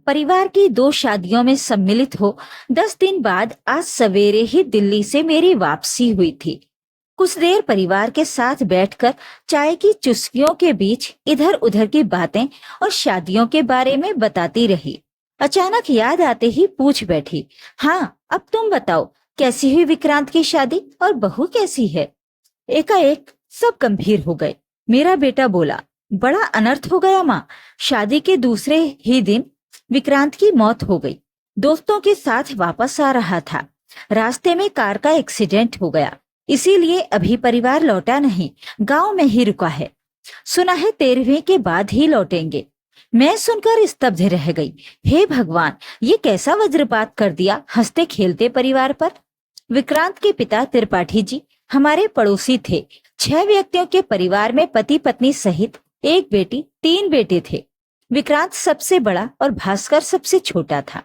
परिवार की 2 शादियों में सम्मिलित हो 10 दिन बाद आज सवेरे ही दिल्ली से मेरी वापसी हुई थी। कुछ देर परिवार के साथ बैठकर चाय की चुस्कियों के बीच इधर उधर की बातें और शादियों के बारे में बताती रही। अचानक याद आते ही पूछ बैठी, हाँ अब तुम बताओ, कैसी हुई विक्रांत की शादी और बहू कैसी है? एकाएक सब गंभीर हो गए। मेरा बेटा बोला, बड़ा अनर्थ हो गया माँ। शादी के दूसरे ही दिन विक्रांत की मौत हो गई। दोस्तों के साथ वापस आ रहा था, रास्ते में कार का एक्सीडेंट हो गया, इसीलिए अभी परिवार लौटा नहीं, गांव में ही रुका है। सुना है 13वीं के बाद ही लौटेंगे। मैं सुनकर स्तब्ध रह गई। हे भगवान, ये कैसा वज्रपात कर दिया हंसते खेलते परिवार पर। विक्रांत के पिता त्रिपाठी जी हमारे पड़ोसी थे। 6 व्यक्तियों के परिवार में पति पत्नी सहित 1 बेटी 3 बेटे थे। विक्रांत सबसे बड़ा और भास्कर सबसे छोटा था।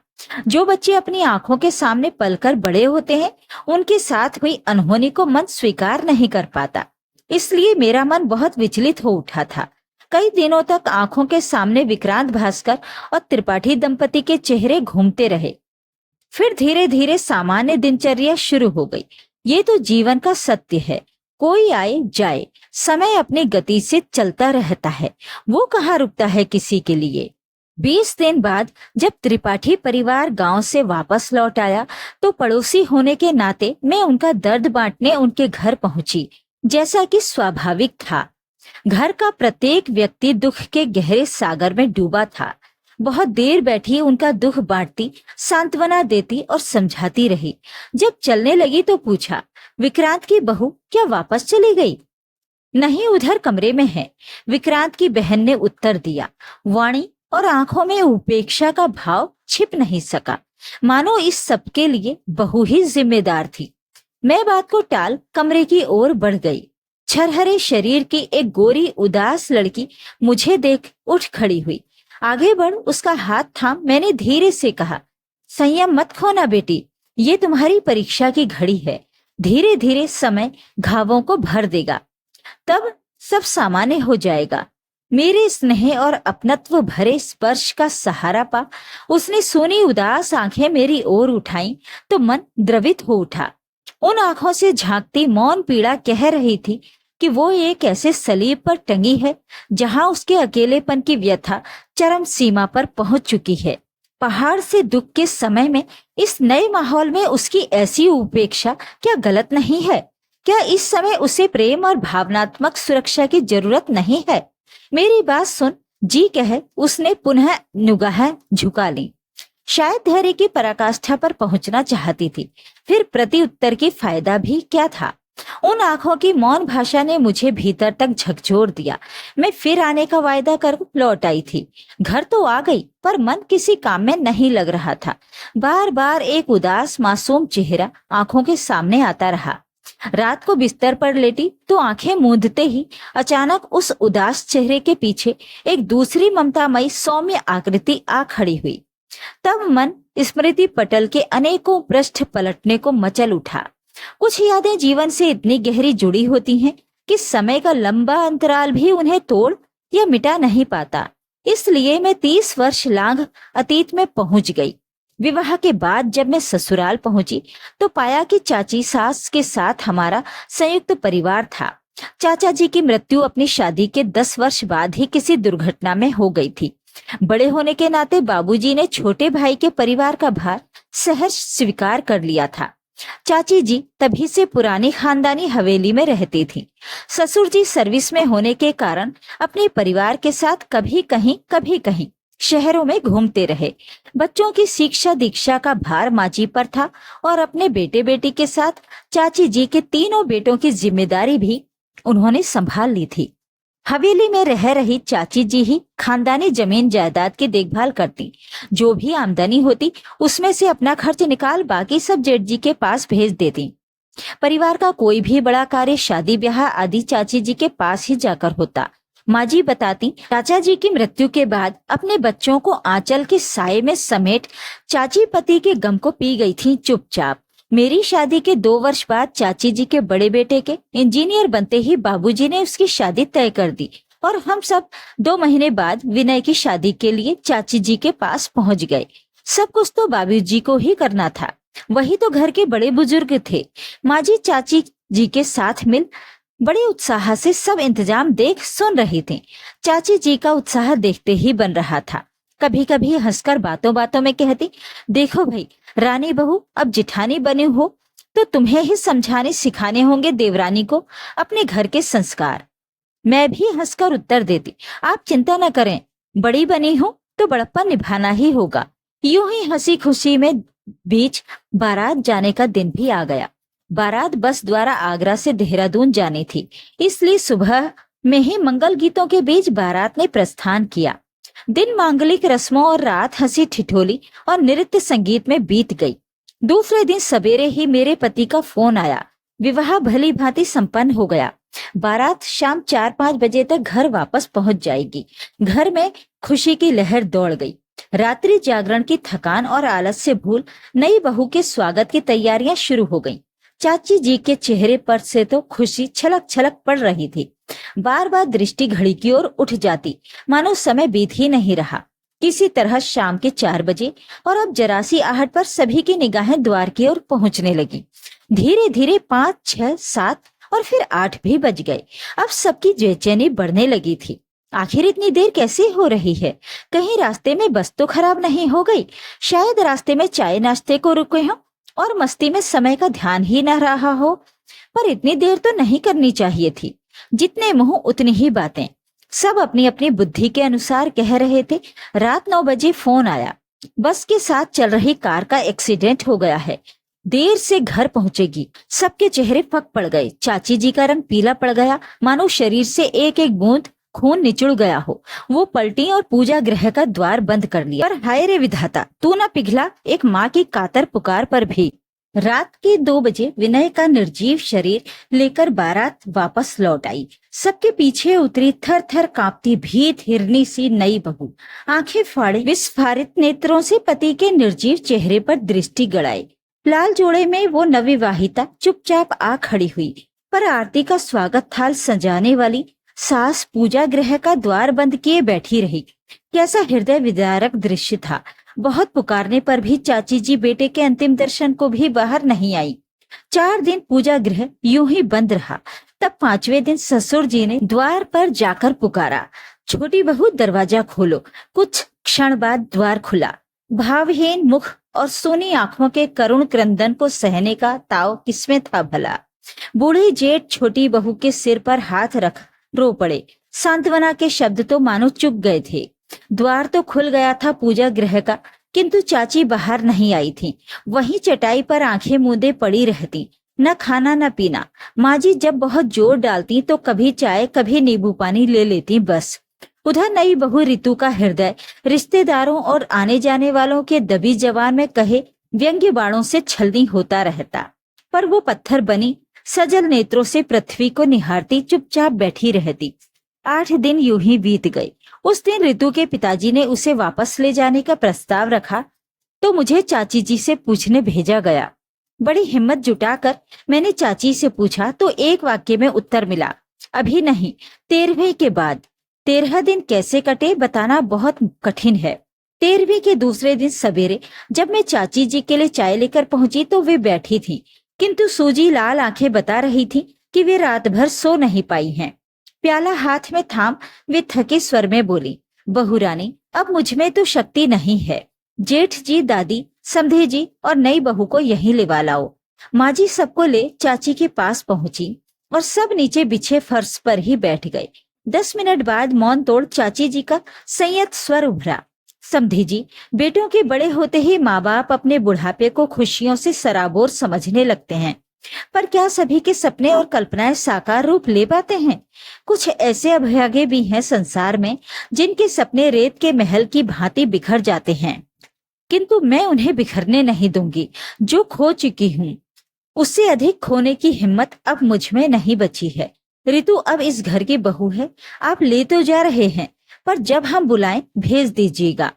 जो बच्चे अपनी आंखों के सामने पलकर बड़े होते हैं, उनके साथ हुई अनहोनी को मन स्वीकार नहीं कर पाता। इसलिए मेरा मन बहुत विचलित हो उठा था। कई दिनों तक आंखों के सामने विक्रांत, भास्कर और त्रिपाठी दंपति के चेहरे घूमते रहे। फिर धीरे धीरे सामान्य दिनचर्या शुरू हो गई। ये तो जीवन का सत्य है, कोई आए जाए, समय अपनी गति से चलता रहता है, वो कहाँ रुकता है किसी के लिए। 20 दिन बाद जब त्रिपाठी परिवार गांव से वापस लौट आया तो पड़ोसी होने के नाते मैं उनका दर्द बांटने उनके घर पहुंची, जैसा कि स्वाभाविक था। घर का प्रत्येक व्यक्ति दुख के गहरे सागर में डूबा था। बहुत देर बैठी उनका दुख बांटती, सांत्वना देती और समझाती रही। जब चलने लगी तो पूछा, विक्रांत की बहू क्या वापस चली गई? नहीं, उधर कमरे में है, विक्रांत की बहन ने उत्तर दिया। वाणी और आंखों में उपेक्षा का भाव छिप नहीं सका, मानो इस सब के लिए बहू ही जिम्मेदार थी। मैं बात को टाल कमरे की ओर बढ़ गई। छरहरे शरीर की एक गोरी उदास लड़की मुझे देख उठ खड़ी हुई। आगे बढ़ उसका हाथ थाम मैंने धीरे से कहा, संयम मत खोना बेटी, ये तुम्हारी परीक्षा की घड़ी है। धीरे धीरे समय घावों को भर देगा, तब सब सामान्य हो जाएगा। मेरे स्नेह और अपनत्व भरे स्पर्श का सहारा पा उसने सोनी उदास आंखें मेरी ओर उठाई तो मन द्रवित हो उठा। उन आंखों से झांकती मौन पीड़ा कह रही थी कि वो एक ऐसे सलीब पर टंगी है जहां उसके अकेलेपन की व्यथा चरम सीमा पर पहुंच चुकी है। पहाड़ से दुख के समय में इस नए माहौल में उसकी ऐसी उपेक्षा क्या गलत नहीं है? क्या इस समय उसे प्रेम और भावनात्मक सुरक्षा की जरूरत नहीं है? मेरी बात सुन, जी कह उसने पुनः निगाह झुका ली। शायद धैर्य की पराकाष्ठा पर पहुंचना चाहती थी। फिर प्रति उत्तर की फायदा भी क्या था? उन आंखों की मौन भाषा ने मुझे भीतर तक झकझोर दिया। मैं फिर आने का वायदा कर लौट आई थी। घर तो आ गई, पर मन किसी काम में नहीं लग रहा था। बार बार एक उदास मासूम चेहरा आंखों के सामने आता रहा। रात को बिस्तर पर लेटी तो आंखें मूंदते ही अचानक उस उदास चेहरे के पीछे एक दूसरी ममतामयी सौम्य आकृति आ खड़ी हुई। तब मन स्मृति पटल के अनेकों पृष्ठ पलटने को मचल उठा। कुछ यादें जीवन से इतनी गहरी जुड़ी होती हैं कि समय का लंबा अंतराल भी उन्हें तोड़ या मिटा नहीं पाता। इसलिए मैं 30 वर्ष लांघ अतीत में पहुंच गई। विवाह के बाद जब मैं ससुराल पहुंची तो पाया कि चाची सास के साथ हमारा संयुक्त परिवार था। चाचा जी की मृत्यु अपनी शादी के 10 वर्ष बाद ही किसी दुर्घटना में हो गई थी। बड़े होने के नाते बाबूजी ने छोटे भाई के परिवार का भार सहज स्वीकार कर लिया था। चाची जी तभी से पुरानी खानदानी हवेली में रहती थी। ससुर जी सर्विस में होने के कारण अपने परिवार के साथ कभी कहीं शहरों में घूमते रहे। बच्चों की शिक्षा दीक्षा का भार माँ जी पर था और अपने बेटे बेटी के साथ चाची जी के 3 बेटों की जिम्मेदारी भी उन्होंने संभाल ली थी। हवेली में रह रही चाची जी ही खानदानी जमीन जायदाद की देखभाल करती। जो भी आमदनी होती उसमें से अपना खर्च निकाल बाकी सब जेठ जी के पास भेज देती। परिवार का कोई भी बड़ा कार्य, शादी ब्याह आदि चाची जी के पास ही जाकर होता। माँ जी बताती, चाचा जी की मृत्यु के बाद अपने बच्चों को आंचल के साये में समेट चाची पति के गम को पी गई थी चुपचाप। मेरी शादी के 2 वर्ष बाद चाची जी के बड़े बेटे के इंजीनियर बनते ही बाबूजी ने उसकी शादी तय कर दी और हम सब 2 महीने बाद विनय की शादी के लिए चाची जी के पास पहुंच गए। सब कुछ तो बाबूजी को ही करना था, वही तो घर के बड़े बुजुर्ग थे। माँ जी चाची जी के साथ मिल बड़े उत्साह से सब इंतजाम देख सुन रही थी। चाची जी का उत्साह देखते ही बन रहा था। कभी कभी हंसकर बातों बातों में कहती, देखो भाई, रानी बहू अब जिठानी बने हो तो तुम्हें ही समझाने सिखाने होंगे देवरानी को अपने घर के संस्कार। मैं भी हंसकर उत्तर देती, आप चिंता न करें, बड़ी बनी हूं तो बड़प्पन निभाना ही होगा। यूं ही हंसी खुशी में बीच बारात जाने का दिन भी आ गया। बारात बस द्वारा आगरा से देहरादून जानी थी, इसलिए सुबह में ही मंगल गीतों के बीच बारात ने प्रस्थान किया। दिन मांगलिक रस्मों और रात हंसी ठिठोली और नृत्य संगीत में बीत गई। दूसरे दिन सवेरे ही मेरे पति का फोन आया। विवाह भली भांति संपन्न हो गया। बारात शाम 4-5 बजे तक घर वापस पहुंच जाएगी। घर में खुशी की लहर दौड़ गई। रात्रि जागरण की थकान और आलस से भूल नई बहू के स्वागत की तैयारियां शुरू हो गईं। चाची जी के चेहरे पर से तो खुशी छलक छलक पड़ रही थी। बार बार दृष्टि घड़ी की ओर उठ जाती, मानो समय बीत ही नहीं रहा। किसी तरह शाम के 4 बजे और अब जरासी आहट पर सभी की निगाहें द्वार की ओर पहुंचने लगी। धीरे धीरे 5, 6, 7 और फिर 8 भी बज गए। अब सबकी बेचैनी बढ़ने लगी थी। आखिर इतनी देर कैसे हो रही है? कहीं रास्ते में बस तो खराब नहीं हो गई? शायद रास्ते में चाय नाश्ते को रुके हों और मस्ती में समय का ध्यान ही न रहा हो। पर इतनी देर तो नहीं करनी चाहिए थी। जितने मुंह उतनी ही बातें। सब अपनी अपनी बुद्धि के अनुसार कह रहे थे। रात 9 बजे फोन आया, बस के साथ चल रही कार का एक्सीडेंट हो गया है, देर से घर पहुंचेगी। सबके चेहरे फक पड़ गए। चाची जी का रंग पीला पड़ गया, मानो शरीर से एक एक बूंद खून निचुड़ गया हो। वो पलटी और पूजा गृह का द्वार बंद कर लिया। पर हाय रे विधाता, तू न पिघला एक माँ की कातर पुकार पर भी। रात के 2 बजे विनय का निर्जीव शरीर लेकर बारात वापस लौट आई। सबके पीछे उतरी थर थर कांपती भीत हिरनी सी नई बहू। आंखें फाड़े विस्फारित नेत्रों से पति के निर्जीव चेहरे पर दृष्टि गड़ाई। लाल जोड़े में वो नवविवाहिता चुपचाप आ खड़ी हुई। पर आरती का स्वागत थाल सजाने वाली सास पूजा गृह का द्वार बंद किए बैठी रही। कैसा हृदय विदारक दृश्य था। बहुत पुकारने पर भी चाची जी बेटे के अंतिम दर्शन को भी बाहर नहीं आई। 4 दिन पूजा गृह यूं ही बंद रहा। तब 5वें दिन ससुर जी ने द्वार पर जाकर पुकारा, छोटी बहू दरवाजा खोलो। कुछ क्षण बाद द्वार खुला। भावहीन मुख और सोनी आंखों के करुण क्रंदन को सहने का ताव किसमें था भला। बूढ़े जेठ छोटी बहू के सिर पर हाथ रख रो पड़े। सांत्वना के शब्द तो मानो चुप गए थे। द्वार तो खुल गया था पूजा गृह का, किंतु चाची बाहर नहीं आई थी। वहीं चटाई पर आंखें मूंदे पड़ी रहती, न खाना न पीना। माँ जी जब बहुत जोर डालती तो कभी चाय कभी नींबू पानी ले लेती बस। उधर नई बहू ऋतु का हृदय रिश्तेदारों और आने जाने वालों के दबी जवान में कहे व्यंग्य बाणों से छलनी होता रहता। पर वो पत्थर बनी सजल नेत्रों से पृथ्वी को निहारती चुपचाप बैठी रहती। 8 दिन यूं ही बीत गए। उस दिन ऋतु के पिताजी ने उसे वापस ले जाने का प्रस्ताव रखा तो मुझे चाची जी से पूछने भेजा गया। बड़ी हिम्मत जुटाकर मैंने चाची से पूछा तो एक वाक्य में उत्तर मिला, अभी नहीं, 13वें के बाद। 13 दिन कैसे कटे बताना बहुत कठिन है। 13वीं के दूसरे दिन सवेरे जब मैं चाची जी के लिए चाय लेकर पहुंची तो वे बैठी थी, किंतु सूजी लाल आंखें बता रही थी कि वे रात भर सो नहीं पाई हैं। प्याला हाथ में थाम वे थके स्वर में बोली, बहू रानी अब मुझमें तो शक्ति नहीं है। जेठ जी, दादी, समधे जी और नई बहू को यहीं लेवा लाओ। माँ जी सबको ले चाची के पास पहुंची और सब नीचे बिछे फर्श पर ही बैठ गए। 10 मिनट बाद मौन तोड़ चाची जी का संयत स्वर उभरा, समधे जी, बेटों के बड़े होते ही माँ बाप अपने बुढ़ापे को खुशियों से सराबोर समझने लगते हैं। पर क्या सभी के सपने और कल्पनाएं साकार रूप ले पाते हैं? कुछ ऐसे अभागे भी हैं संसार में जिनके सपने रेत के महल की भांति बिखर जाते हैं, किंतु मैं उन्हें बिखरने नहीं दूंगी। जो खो चुकी हूँ उससे अधिक खोने की हिम्मत अब मुझ में नहीं बची है। ऋतु अब इस घर की बहू है। आप ले तो जा रहे हैं, पर जब हम बुलाएं भेज दीजिएगा।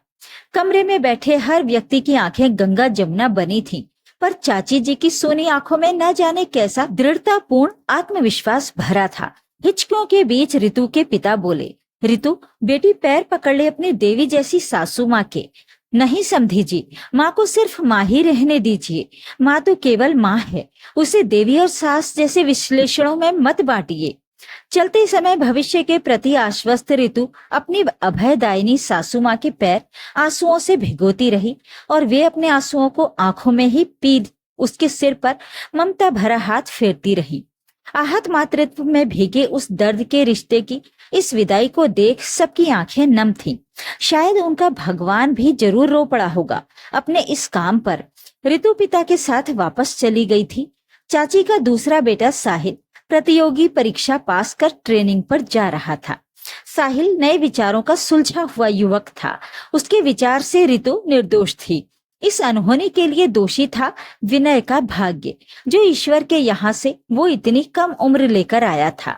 कमरे में बैठे हर व्यक्ति की आंखें गंगा जमुना बनी थीं, पर चाची जी की सोनी आंखों में न जाने कैसा दृढ़तापूर्ण आत्मविश्वास भरा था। हिचकों के बीच ऋतु के पिता बोले, ऋतु, बेटी पैर पकड़ ले अपनी देवी जैसी सासू माँ के। नहीं समधी जी, माँ को सिर्फ माँ ही रहने दीजिए। माँ तो केवल माँ है, उसे देवी और सास जैसे विश्लेषणों में मत बांटिए। चलते समय भविष्य के प्रति आश्वस्त ऋतु अपनी अभयदायिनी सासू माँ के पैर आंसुओं से भिगोती रही और वे अपने आंसुओं को आंखों में ही पी उसके सिर पर ममता भरा हाथ फेरती रही। आहत मातृत्व में भीगे उस दर्द के रिश्ते की इस विदाई को देख सबकी आंखें नम थीं। शायद उनका भगवान भी जरूर रो पड़ा होगा अपने इस काम पर। ऋतु पिता के साथ वापस चली गई थी। चाची का दूसरा बेटा साहिल प्रतियोगी परीक्षा पास कर ट्रेनिंग पर जा रहा था। साहिल नए विचारों का सुलझा हुआ युवक था। उसके विचार से ऋतु निर्दोष थी। इस अनहोनी के लिए दोषी था विनय का भाग्य, जो ईश्वर के यहाँ से वो इतनी कम उम्र लेकर आया था।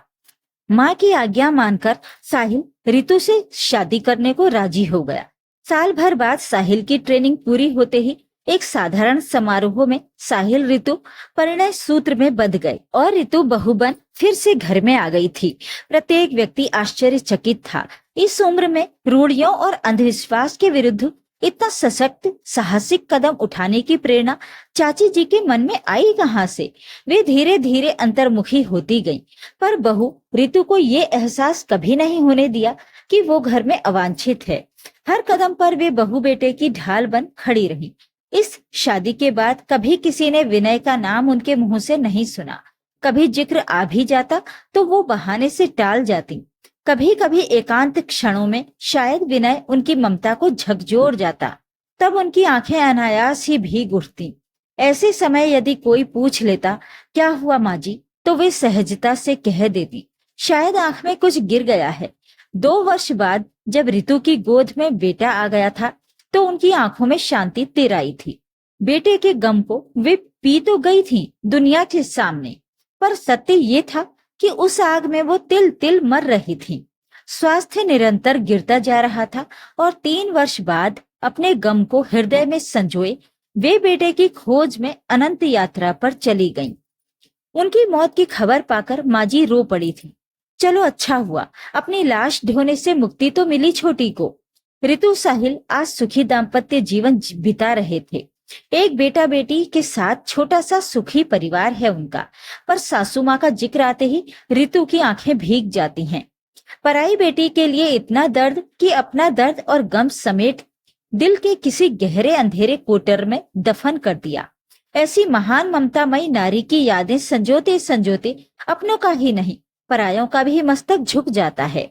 माँ की आज्ञा मानकर साहिल ऋतु से शादी करने को राजी हो गया। साल भर बाद साहिल की ट्रेनिंग पूरी होते ही एक साधारण समारोह में साहिल ऋतु परिणय सूत्र में बंध गए और ऋतु बहुबन फिर से घर में आ गई थी। प्रत्येक व्यक्ति आश्चर्यचकित था। इस उम्र में रूढ़ियों और अंधविश्वास के विरुद्ध इतना सशक्त साहसिक कदम उठाने की प्रेरणा चाची जी के मन में आई कहाँ से? वे धीरे धीरे अंतर्मुखी होती गईं, पर बहू ऋतु को ये एहसास कभी नहीं होने दिया कि वो घर में अवांछित है। हर कदम पर वे बहू बेटे की ढाल बन खड़ी रही। इस शादी के बाद कभी किसी ने विनय का नाम उनके मुंह से नहीं सुना। कभी जिक्र आ भी जाता तो वो बहाने से टाल जाती। कभी कभी एकांत क्षणों में शायद विनय उनकी ममता को झकझोर जाता, तब उनकी आंखें अनायास ही भीग उठती। ऐसे समय यदि कोई पूछ लेता क्या हुआ माँ जी, तो वे सहजता से कह देती शायद आंख में कुछ गिर गया है। 2 वर्ष बाद जब ऋतु की गोद में बेटा आ गया था तो उनकी आंखों में शांति तिर आई थी। बेटे के गम को वे पी तो गई थी दुनिया के सामने, पर सत्य ये था कि उस आग में वो तिल तिल मर रही थी। स्वास्थ्य निरंतर गिरता जा रहा था और 3 वर्ष बाद अपने गम को हृदय में संजोए वे बेटे की खोज में अनंत यात्रा पर चली गईं। उनकी मौत की खबर पाकर माँ जी रो पड़ी थी। चलो अच्छा हुआ, अपनी लाश ढोने से मुक्ति तो मिली छोटी को। ऋतु साहिल आज सुखी दाम्पत्य जीवन बिता रहे थे। एक बेटा बेटी के साथ छोटा सा सुखी परिवार है उनका। पर सासू माँ का जिक्र आते ही ऋतु की आंखें भीग जाती हैं। पराई बेटी के लिए इतना दर्द कि अपना दर्द और गम समेट दिल के किसी गहरे अंधेरे कोटर में दफन कर दिया। ऐसी महान ममतामयी नारी की यादें संजोते संजोते अपनों का ही नहीं परायों का भी मस्तक झुक जाता है।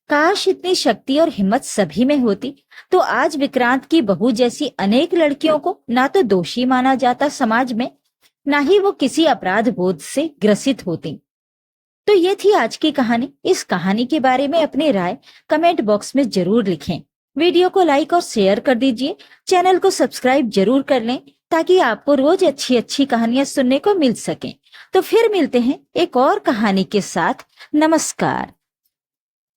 काश इतनी शक्ति और हिम्मत सभी में होती तो आज विक्रांत की बहू जैसी अनेक लड़कियों को ना तो दोषी माना जाता समाज में, ना ही वो किसी अपराध बोध से ग्रसित होती। तो ये थी आज की कहानी। इस कहानी के बारे में अपनी राय कमेंट बॉक्स में जरूर लिखें। वीडियो को लाइक और शेयर कर दीजिए। चैनल को सब्सक्राइब जरूर कर लें ताकि आपको रोज अच्छी अच्छी कहानियां सुनने को मिल सकें। तो फिर मिलते हैं एक और कहानी के साथ। नमस्कार।